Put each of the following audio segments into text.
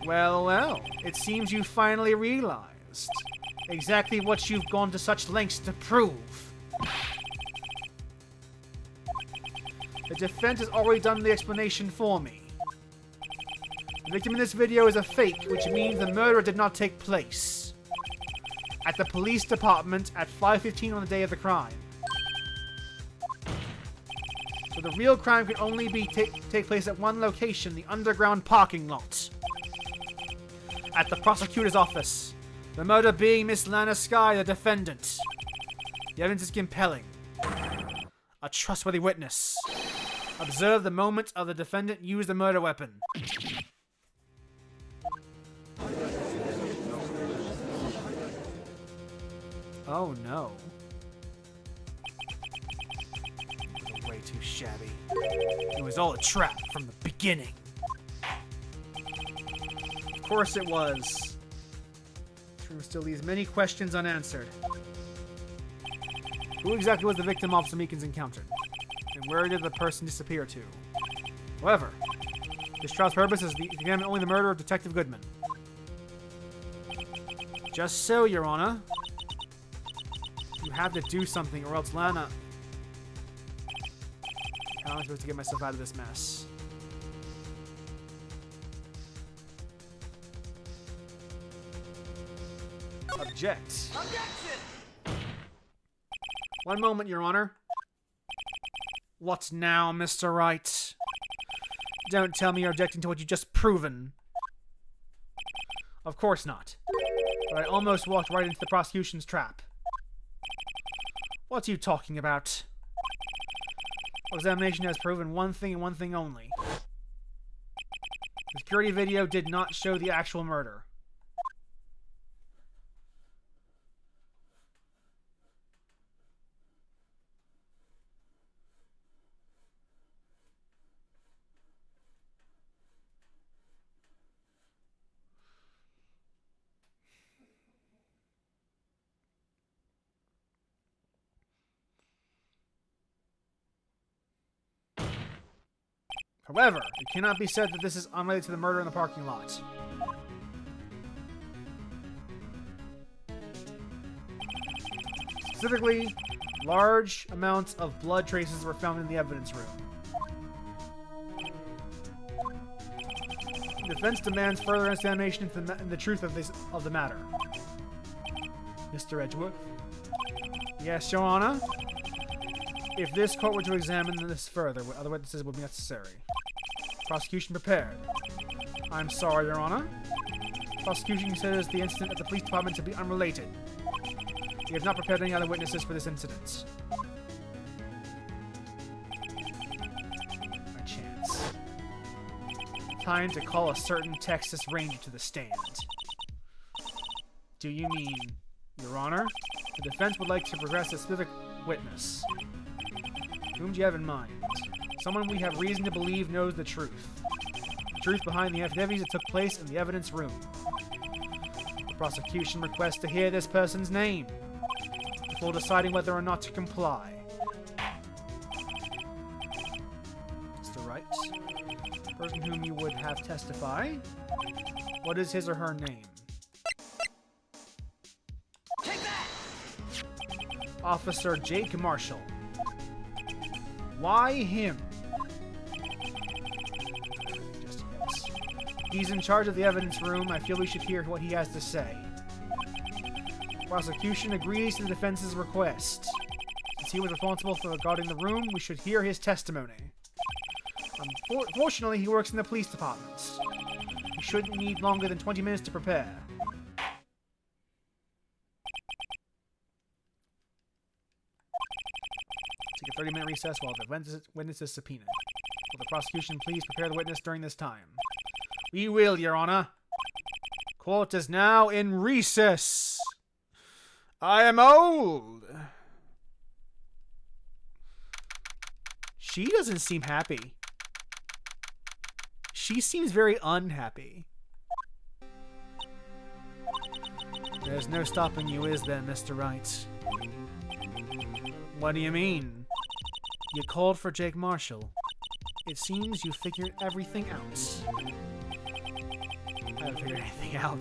Well, well, it seems you finally realized exactly what you've gone to such lengths to prove. The defense has already done the explanation for me. The victim in this video is a fake, which means the murder did not take place at the police department at 5:15 on the day of the crime. So the real crime could only be take place at one location, the underground parking lot. At the prosecutor's office. The murder being Miss Lana Skye, the defendant. The evidence is compelling. A trustworthy witness. Observe the moment of the defendant use the murder weapon. Oh no. Way too shabby. It was all a trap from the beginning. Of course it was. This room still leaves many questions unanswered. Who exactly was the victim Officer Meekins encountered? And where did the person disappear to? However, this trial's purpose is to examine only the murder of Detective Goodman. Just so, Your Honor. You have to do something, or else Lana... How am I supposed to get myself out of this mess? Object. Objection! One moment, Your Honor. What now, Mr. Wright? Don't tell me you're objecting to what you've just proven. Of course not. But I almost walked right into the prosecution's trap. What are you talking about? Examination has proven one thing and one thing only. The security video did not show the actual murder. However, it cannot be said that this is unrelated to the murder in the parking lot. Specifically, large amounts of blood traces were found in the evidence room. The defense demands further examination into the truth of the matter. Mr. Edgeworth? Yes, Your Honor? If this court were to examine this further, what other witnesses would be necessary? Prosecution prepared. I'm sorry, Your Honor. Prosecution considers the incident at the police department to be unrelated. We have not prepared any other witnesses for this incident. A chance. Time to call a certain Texas Ranger to the stand. Do you mean, Your Honor? The defense would like to progress a specific witness. Whom do you have in mind? Someone we have reason to believe knows the truth. The truth behind the affidavits that took place in the evidence room. The prosecution requests to hear this person's name before deciding whether or not to comply. Mr. Wright, the person whom you would have testify, what is his or her name? Take that! Officer Jake Marshall. Why him? He's in charge of the evidence room. I feel we should hear what he has to say. Prosecution agrees to the defense's request. Since he was responsible for guarding the room, we should hear his testimony. Fortunately, he works in the police department. He shouldn't need longer than 20 minutes to prepare. Take a 30-minute recess while the witness is subpoenaed. Will the prosecution please prepare the witness during this time? We will, Your Honor. Court is now in recess. I am old. She doesn't seem happy. She seems very unhappy. There's no stopping you, is there, Mr. Wright? What do you mean? You called for Jake Marshall. It seems you figured everything out. I haven't figured anything out.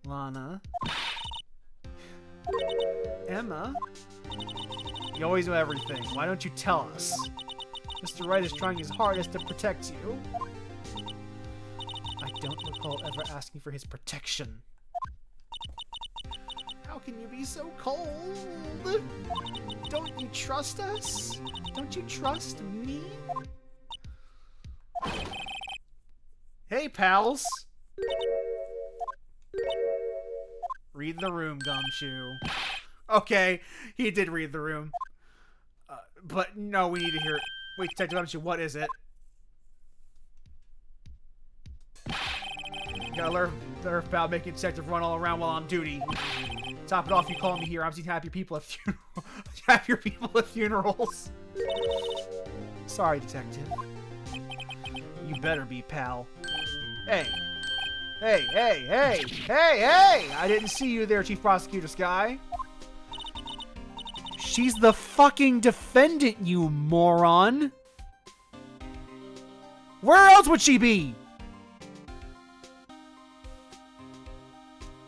Lana. Emma? You always know everything. Why don't you tell us? Mr. Wright is trying his hardest to protect you. I don't recall ever asking for his protection. How can you be so cold? Don't you trust us? Don't you trust me? Hey, pals! Read the room, Gumshoe. Okay, he did read the room. But no, we need to hear it. Wait, Detective Gumshoe, what is it? You gotta learn about making Detective run all around while on duty. Top it off, you call me here. I'm seeing happier people at happier people at funerals. Sorry, Detective. You better be, pal. Hey. Hey, hey, hey, hey, hey! I didn't see you there, Chief Prosecutor Sky. She's the fucking defendant, you moron! Where else would she be?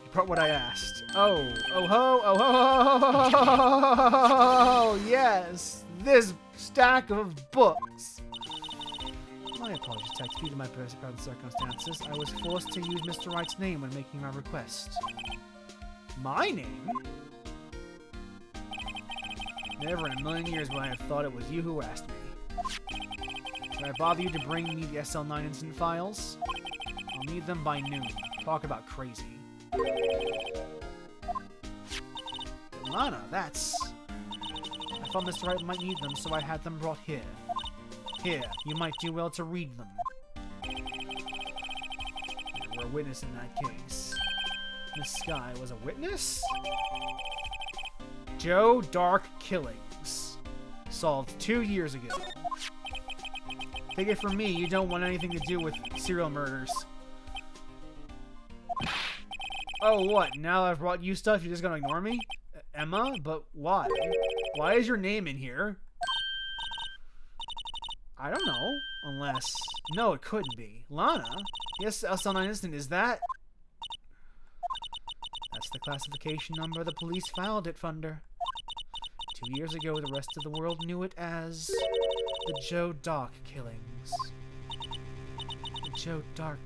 You brought what I asked. Oh, oh ho, oh ho, ho, ho, ho, yes! This stack of books. My apologies, Detective. Due to my present circumstances, I was forced to use Mr. Wright's name when making my request. My name? Never in a million years would I have thought it was you who asked me. Did I bother you to bring me the SL9 incident files? I'll need them by noon. Talk about crazy. Lana, that's... I thought Mr. Wright might need them, so I had them brought here. Here, you might do well to read them. You were a witness in that case. Miss Sky was a witness? Joe Dark killings. Solved 2 years ago. Take it from me, you don't want anything to do with serial murders. Oh, what? Now I've brought you stuff, you're just gonna ignore me? Emma? But why? Why is your name in here? I don't know. Unless... No, it couldn't be. Lana? Yes, SL9 incident, is that... That's the classification number the police filed it under. 2 years ago, the rest of the world knew it as... the Joe Dark killings. The Joe Dark...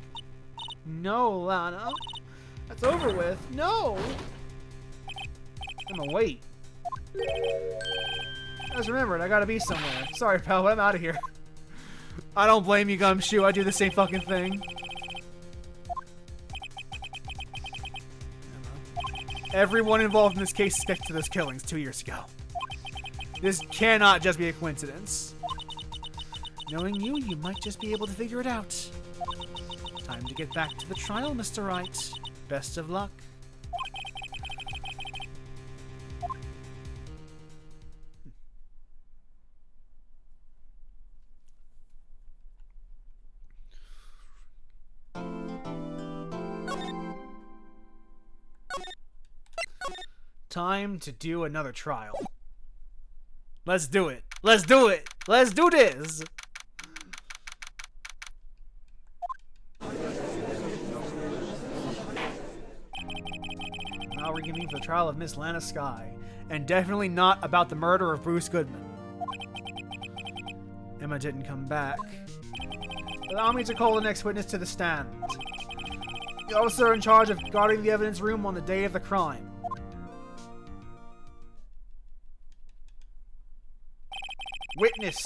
No, Lana. That's over with. No! Emma, wait. I just remembered, I gotta be somewhere. Sorry, pal, but I'm out of here. I don't blame you, Gumshoe. I do the same fucking thing. Everyone involved in this case stuck to those killings 2 years ago. This cannot just be a coincidence. Knowing you, you might just be able to figure it out. Time to get back to the trial, Mr. Wright. Best of luck. Time to do another trial. Let's do it. Let's do it. Let's do this. Now we're reconvene for the trial of Miss Lana Sky, and definitely not about the murder of Bruce Goodman. Emma didn't come back. Allow me to call the next witness to the stand. The officer in charge of guarding the evidence room on the day of the crime. Witness,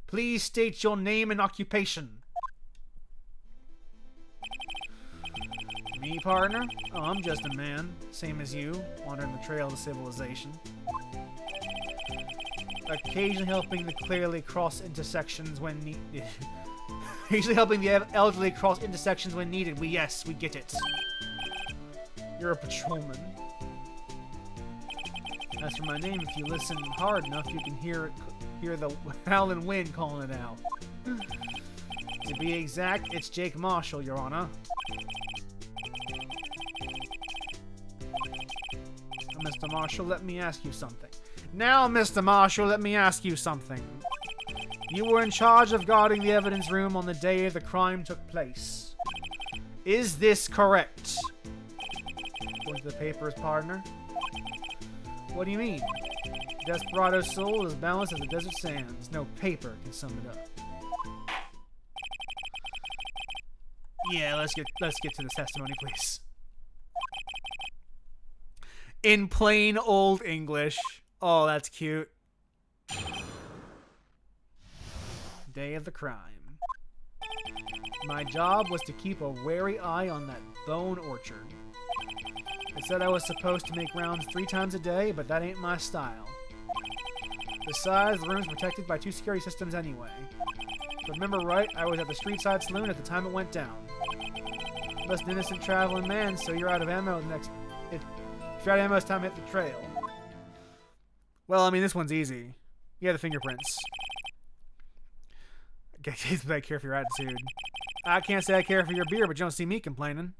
please state your name and occupation. Me, partner? Oh, I'm just a man, same as you, wandering the trail of civilization. Occasionally helping the clearly cross intersections when needed. Occasionally helping the elderly cross intersections when needed. Yes, we get it. You're a patrolman. As for my name, if you listen hard enough, you can hear the howling wind calling it out. To be exact, it's Jake Marshall, Your Honor. Now, Mr. Marshall, let me ask you something. Now, Mr. Marshall, let me ask you something. You were in charge of guarding the evidence room on the day the crime took place. Is this correct? According to the paper's partner. What do you mean? Desperado's soul is balanced as the desert sands. No paper can sum it up. Yeah, let's get to this testimony, please. In plain old English. Oh, that's cute. Day of the crime. My job was to keep a wary eye on that bone orchard. It said I was supposed to make rounds 3 times a day, but that ain't my style. Besides, the room's protected by 2 security systems anyway. If I remember right, I was at the street side saloon at the time it went down. Just an innocent traveling man, so you're out of ammo if you're out of ammo, it's time to hit the trail. Well, I mean, this one's easy. Yeah, the fingerprints. I care for your attitude. I can't say I care for your beer, but you don't see me complaining.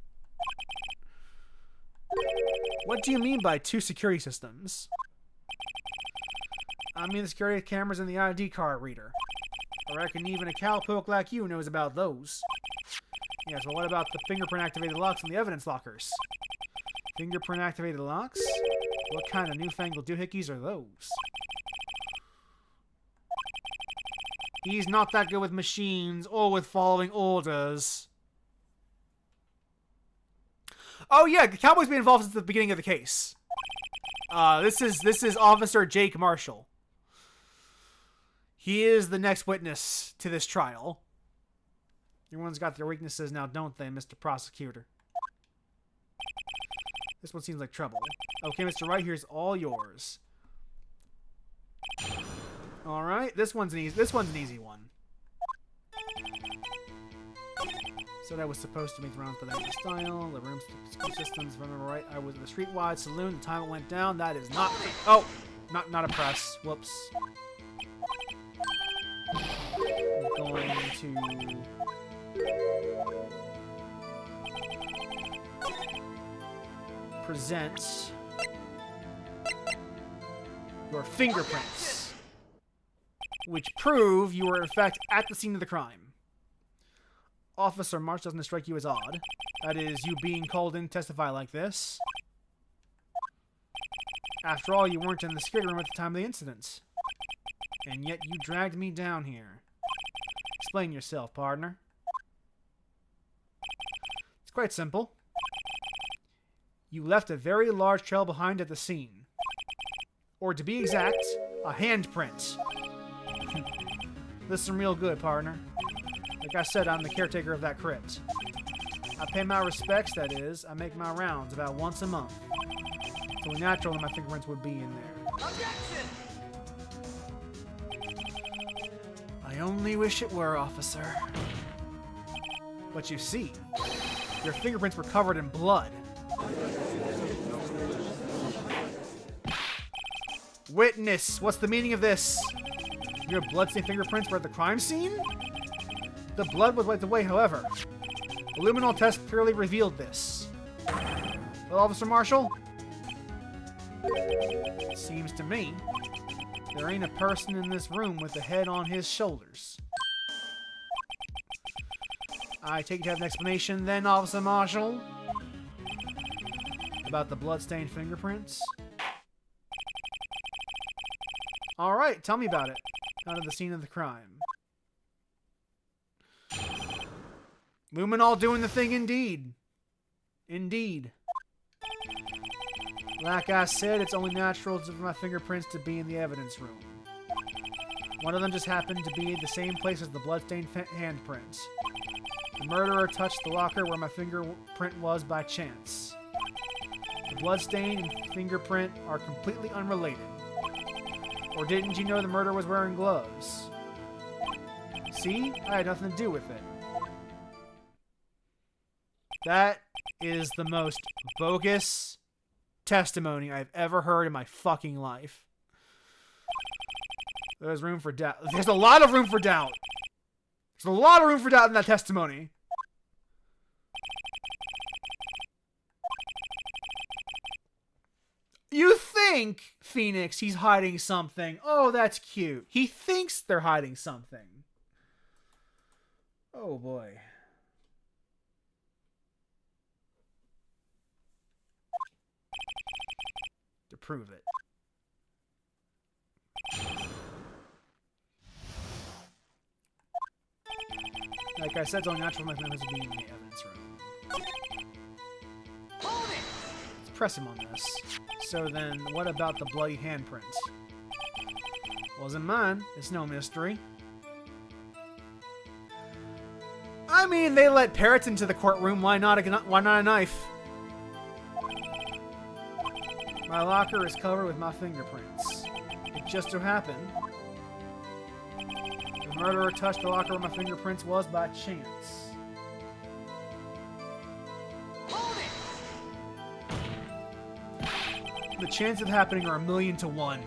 What do you mean by 2 security systems? I mean the security cameras and the ID card reader. I reckon even a cowpoke like you knows about those. Yes, well, what about the fingerprint-activated locks in the evidence lockers? Fingerprint-activated locks? What kind of newfangled doohickeys are those? He's not that good with machines or with following orders. Oh yeah, the Cowboy's been involved since the beginning of the case. This is Officer Jake Marshall. He is the next witness to this trial. Everyone's got their weaknesses now, don't they, Mr. Prosecutor? This one seems like trouble. Okay, Mr. Wright, here's all yours. All right, this one's an easy one. So that was supposed to make the rounds, but that was style. The room's school systems. If I remember right, I was in the streetwide saloon. The time it went down. That is not. Oh, not a press. Whoops. I'm going to present your fingerprints, which prove you were in fact at the scene of the crime. Officer March, doesn't strike you as odd? That is, you being called in to testify like this. After all, you weren't in the security room at the time of the incident. And yet you dragged me down here. Explain yourself, partner. It's quite simple. You left a very large trail behind at the scene. Or to be exact, a handprint. Listen real good, partner. Like I said, I'm the caretaker of that crypt. I pay my respects, that is. I make my rounds about once a month. So natural that my fingerprints would be in there. Objection! I only wish it were, officer. But you see, your fingerprints were covered in blood. Witness, what's the meaning of this? Your bloodstained fingerprints were at the crime scene? The blood was wiped away, however. The luminol test clearly revealed this. Well, Officer Marshall? It seems to me there ain't a person in this room with a head on his shoulders. I take it to have an explanation then, Officer Marshall? About the bloodstained fingerprints? Alright, tell me about it. Out of the scene of the crime. Luminol doing the thing indeed. Indeed. Like I said, it's only natural for my fingerprints to be in the evidence room. One of them just happened to be the same place as the bloodstained handprint. The murderer touched the locker where my fingerprint was by chance. The bloodstain and fingerprint are completely unrelated. Or didn't you know the murderer was wearing gloves? See? I had nothing to do with it. That is the most bogus testimony I've ever heard in my fucking life. There's room for doubt. There's a lot of room for doubt. There's a lot of room for doubt in that testimony. You think, Phoenix, he's hiding something. Oh, that's cute. He thinks they're hiding something. Oh, boy. prove it. Like I said, it's only natural for my fingerprints to be in the evidence room. Let's press him on this. So then, what about the bloody handprint? Wasn't mine. It's no mystery. I mean, they let parrots into the courtroom. Why not a knife? My locker is covered with my fingerprints. It just so happened the murderer touched the locker where my fingerprints was by chance. The chances of happening are 1,000,000 to 1.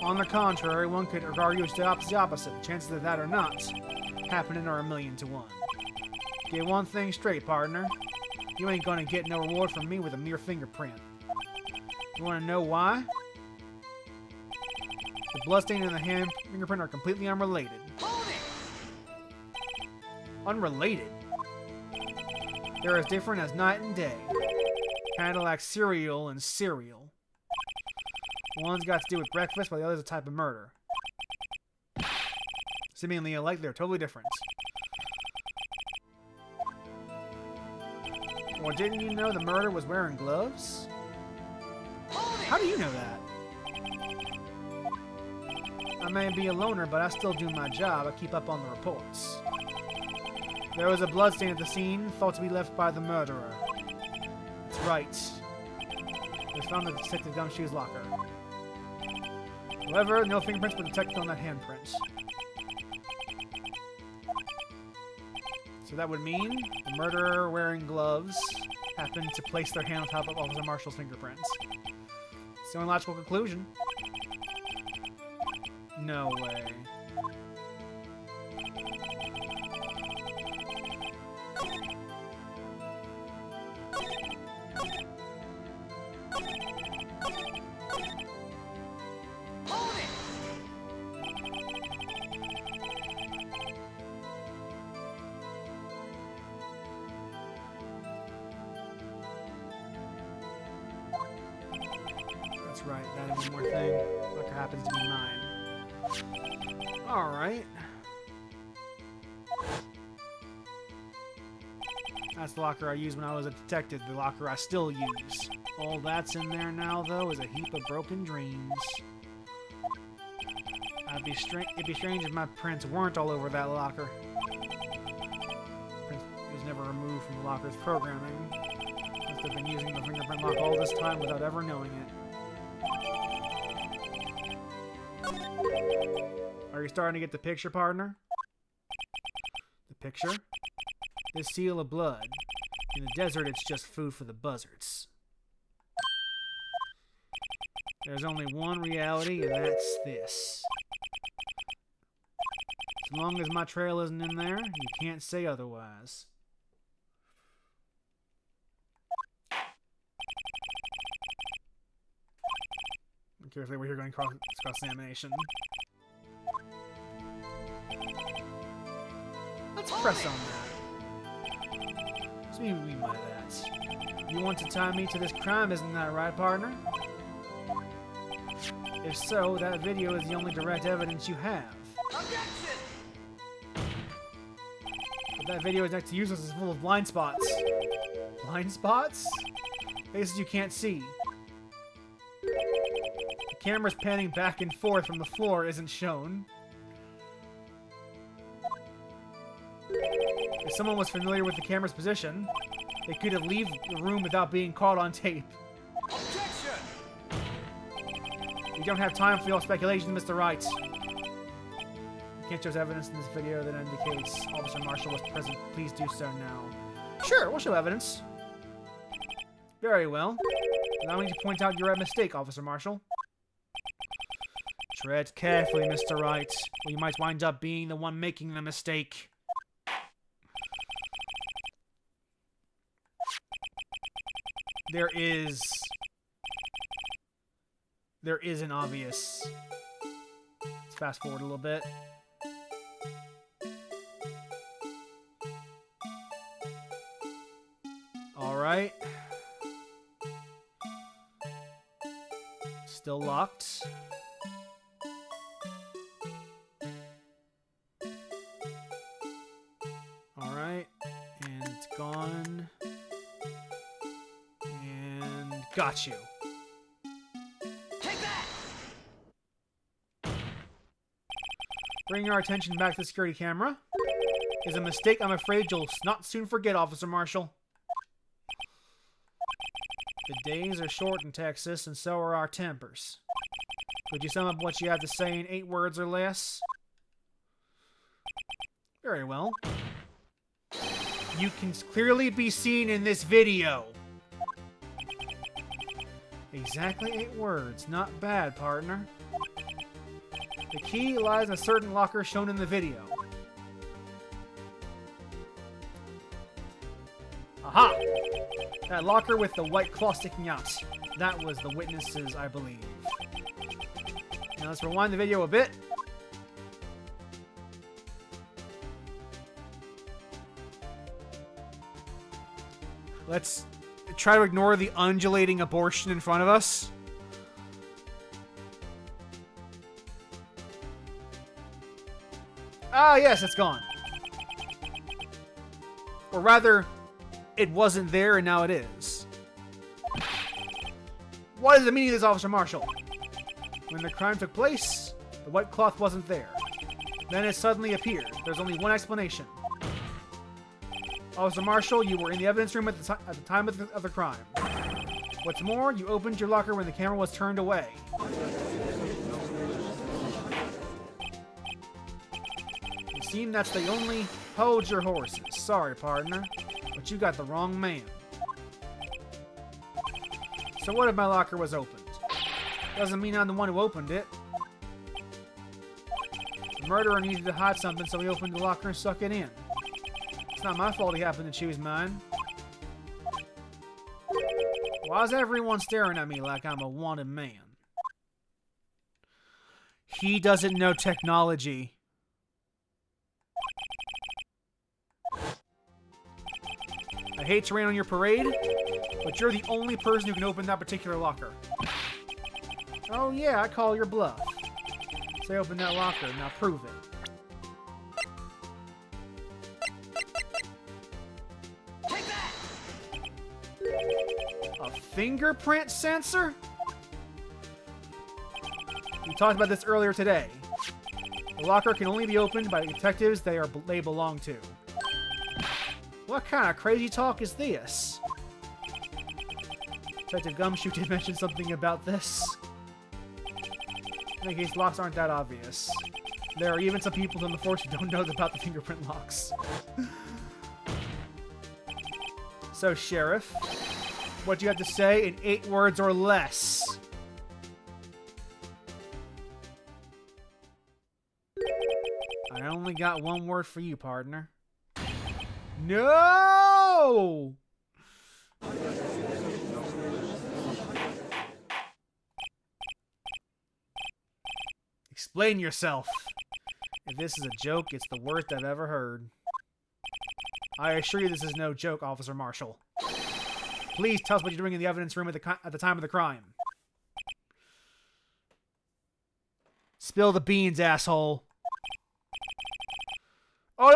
On the contrary, one could argue it's the opposite. The chances of that or not happening are 1,000,000 to 1. Get one thing straight, partner. You ain't gonna get no reward from me with a mere fingerprint. You wanna know why? The bloodstain and the hand fingerprint are completely unrelated. Unrelated? They're as different as night and day. Kinda like cereal and cereal. One's got to do with breakfast, while the other's a type of murder. Seemingly alike, they're totally different. Or didn't you know the murderer was wearing gloves? How do you know that? I may be a loner, but I still do my job. I keep up on the reports. There was a bloodstain at the scene, thought to be left by the murderer. That's right. It was found in the detective Gumshoe's locker. However, no fingerprints were detected on that handprint. So that would mean the murderer wearing gloves happened to place their hand on top of Officer Marshall's fingerprints. It's the only logical conclusion. No way. That's right, that is one more thing. Look, happens to be mine. Alright. That's the locker I used when I was a detective, the locker I still use. All that's in there now, though, is a heap of broken dreams. It'd be strange if my prints weren't all over that locker. Print was never removed from the locker's programming. Must have been using the fingerprint lock all this time without ever knowing it. Are you starting to get the picture, partner? The picture? This seal of blood. In the desert, it's just food for the buzzards. There's only one reality, and that's this. As long as my trail isn't in there, you can't say otherwise. Carefully, we're here going cross-examination. Let's press on that. What do you mean by that? You want to tie me to this crime, isn't that right, partner? If so, that video is the only direct evidence you have. Objection! But that video is next to useless, it's full of blind spots. Blind spots? Faces you can't see. The camera's panning back and forth from the floor isn't shown. If someone was familiar with the camera's position, they could have left the room without being caught on tape. Objection! We don't have time for your speculation, Mr. Wright. You can't show us evidence in this video that indicates Officer Marshall was present. Please do so now. Sure, we'll show evidence. Very well. Allow me to point out your mistake, Officer Marshall. Tread carefully, Mr. Wright, or you might wind up being the one making the mistake. There is an obvious... Let's fast forward a little bit. Alright. still locked. Alright, and it's gone. And got you. Take that! Bringing our attention back to the security camera is a mistake I'm afraid you'll not soon forget, Officer Marshall. The days are short in Texas, and so are our tempers. Could you sum up what you have to say in 8 words or less? Very well. You can clearly be seen in this video. Exactly 8 words. Not bad, partner. The key lies in a certain locker shown in the video. Aha! That locker with the white claw sticking out. That was the witnesses, I believe. Now let's rewind the video a bit. Let's try to ignore the undulating abortion in front of us. Ah, yes, it's gone. Or rather, it wasn't there and now it is. What is the meaning of this, Officer Marshall? When the crime took place, the white cloth wasn't there. Then it suddenly appeared. There's only one explanation. Officer Marshall, you were in the evidence room at the time of the crime. What's more, you opened your locker when the camera was turned away. It seems that's the only... Hold your horses. Sorry, partner, but you got the wrong man. So what if my locker was opened? Doesn't mean I'm the one who opened it. The murderer needed to hide something, so he opened the locker and stuck it in. It's not my fault he happened to choose mine. Why is everyone staring at me like I'm a wanted man? He doesn't know technology. I hate to rain on your parade, but you're the only person who can open that particular locker. Oh yeah, I call your bluff. Say open that locker, now prove it. A fingerprint sensor? We talked about this earlier today. The locker can only be opened by the detectives they belong to. What kind of crazy talk is this? Detective Gumshoe did mention something about this. In case locks aren't that obvious. There are even some people in the force who don't know about the fingerprint locks. So, Sheriff, what do you have to say in 8 words or less? I only got 1 word for you, partner. No! Explain yourself. If this is a joke, it's the worst I've ever heard. I assure you this is no joke, Officer Marshall. Please tell us what you're doing in the evidence room at the time of the crime. Spill the beans, asshole. Ole!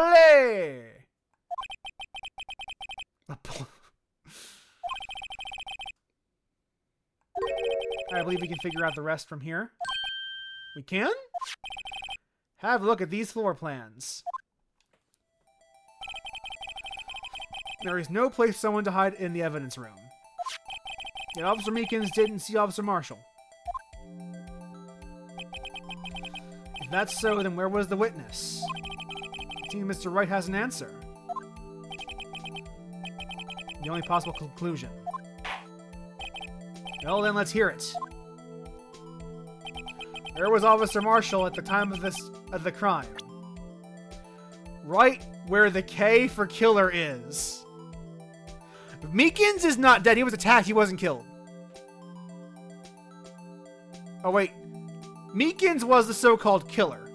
I believe we can figure out the rest from here. We can? Have a look at these floor plans. There is no place for someone to hide in the evidence room. Yet Officer Meekins didn't see Officer Marshall. If that's so, then where was the witness? It seems Mr. Wright has an answer. The only possible conclusion. Well, then let's hear it. Where was Officer Marshall at the time of the crime? Right where the K for killer is. Meekins is not dead. He was attacked. He wasn't killed. Oh, wait. Meekins was the so-called killer.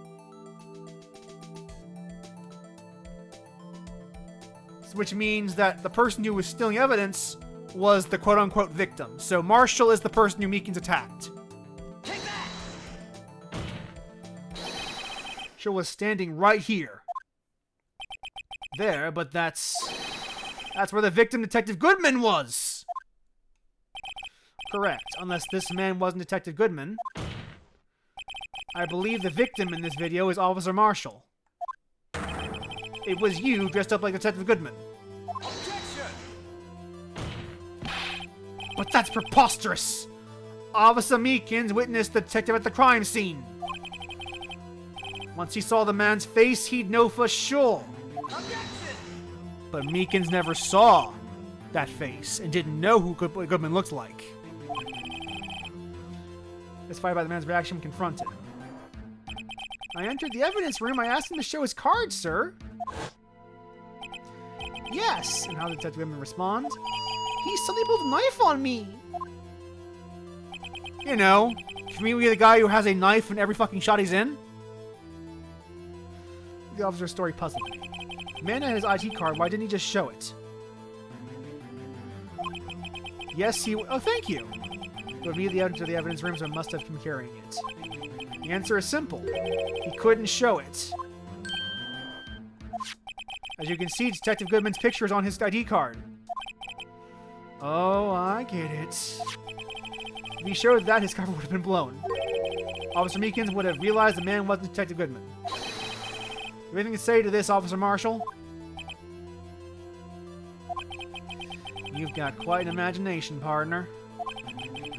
Which means that the person who was stealing evidence was the quote-unquote victim. So Marshall is the person who Meekins attacked. Marshall was standing right here. There, but that's where the victim, Detective Goodman, was. Correct, unless this man wasn't Detective Goodman. I believe the victim in this video is Officer Marshall. It was you dressed up like Detective Goodman. Objection! But that's preposterous! Officer Meekins witnessed the detective at the crime scene. Once he saw the man's face, he'd know for sure. Objection! But Meekins never saw that face and didn't know who Goodman looked like. Mystified by the man's reaction when confronted. I entered the evidence room. I asked him to show his card, sir. Yes. And how did Detective Goodman respond? He suddenly pulled a knife on me. You know, can we be the guy who has a knife in every fucking shot he's in? The officer's story puzzled me. The man had his ID card. Why didn't he just show it? Yes, he... Oh, thank you. But immediately out into the evidence room, so I must have been carrying it. The answer is simple. He couldn't show it. As you can see, Detective Goodman's picture is on his ID card. Oh, I get it. If he showed that, his cover would have been blown. Officer Meekins would have realized the man wasn't Detective Goodman. Anything to say to this, Officer Marshall? You've got quite an imagination, partner.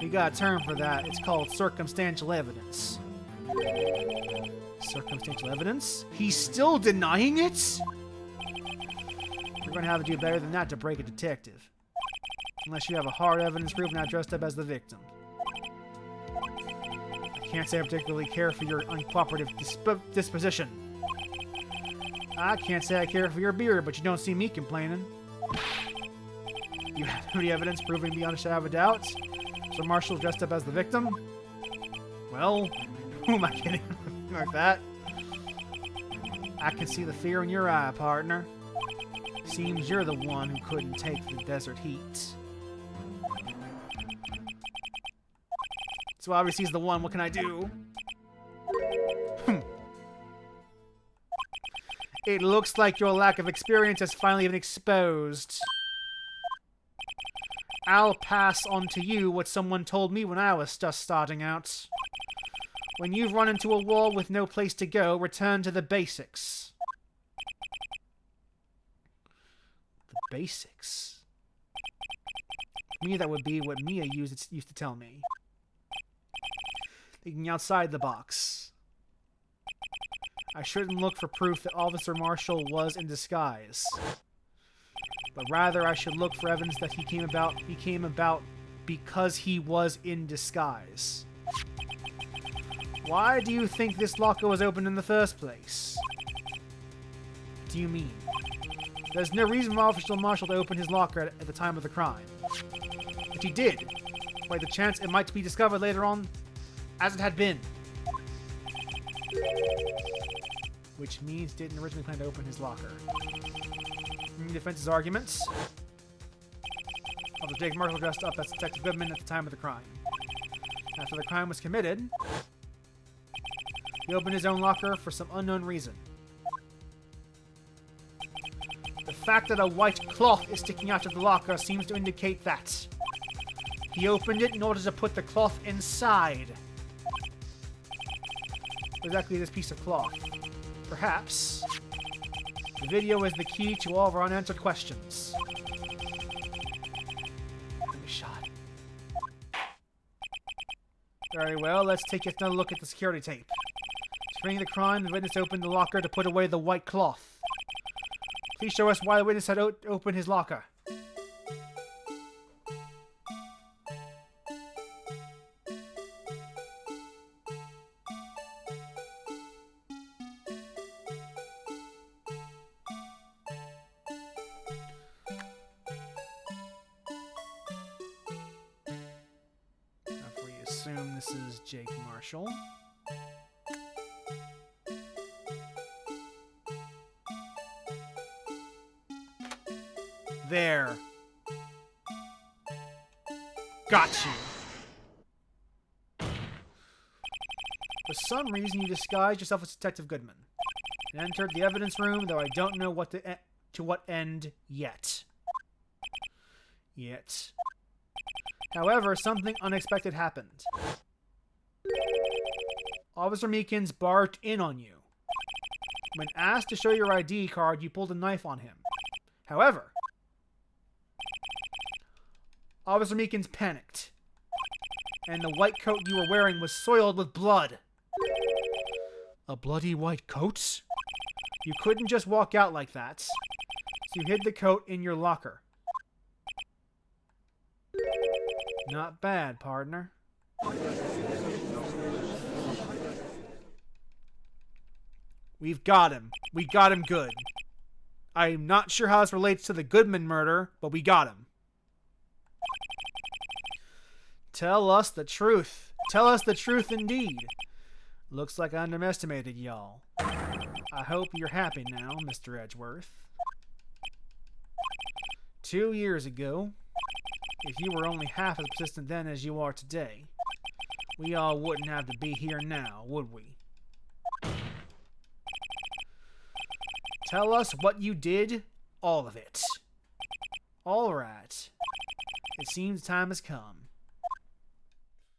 You got a term for that. It's called circumstantial evidence. Circumstantial evidence? He's still denying it? You're going to have to do better than that to break a detective. Unless you have a hard evidence proof not dressed up as the victim. I can't say I particularly care for your uncooperative disposition. I can't say I care for your beard, but you don't see me complaining. You have any evidence proving beyond a shadow of a doubt? So Marshall dressed up as the victim? Well, who am I kidding like that? I can see the fear in your eye, partner. Seems you're the one who couldn't take the desert heat. So obviously he's the one. What can I do? It looks like your lack of experience has finally been exposed. I'll pass on to you what someone told me when I was just starting out. When you've run into a wall with no place to go, return to the basics. The basics? For me, that would be what Mia used to tell me. Thinking outside the box. I shouldn't look for proof that Officer Marshall was in disguise. But rather, I should look for evidence that he came about because he was in disguise. Why do you think this locker was opened in the first place? What do you mean? There's no reason for Officer Marshall to open his locker at the time of the crime. But he did. By the chance it might be discovered later on, as it had been. Which means didn't originally plan to open his locker. In defense's arguments, Officer Jake Marshall dressed up as Detective Goodman at the time of the crime. After the crime was committed, he opened his own locker for some unknown reason. The fact that a white cloth is sticking out of the locker seems to indicate that. He opened it in order to put the cloth inside. Exactly this piece of cloth. Perhaps the video is the key to all of our unanswered questions. Give me a shot. Very well, let's take another look at the security tape. Spring the crime, the witness opened the locker to put away the white cloth. Please show us why the witness had opened his locker. If we assume this is Jake Marshall. There. Got you. For some reason, you disguised yourself as Detective Goodman. and entered the evidence room, though I don't know what to what end yet. However, something unexpected happened. Officer Meekins barged in on you. When asked to show your ID card, you pulled a knife on him. However, Officer Meekins panicked, and the white coat you were wearing was soiled with blood. A bloody white coat? You couldn't just walk out like that, so you hid the coat in your locker. Not bad, partner. We've got him. We got him good. I'm not sure how this relates to the Goodman murder, but we got him. Tell us the truth. Tell us the truth indeed. Looks like I underestimated y'all. I hope you're happy now, Mr. Edgeworth. 2 years ago, if you were only half as persistent then as you are today, we all wouldn't have to be here now, would we? Tell us what you did, all of it. All right. It seems time has come.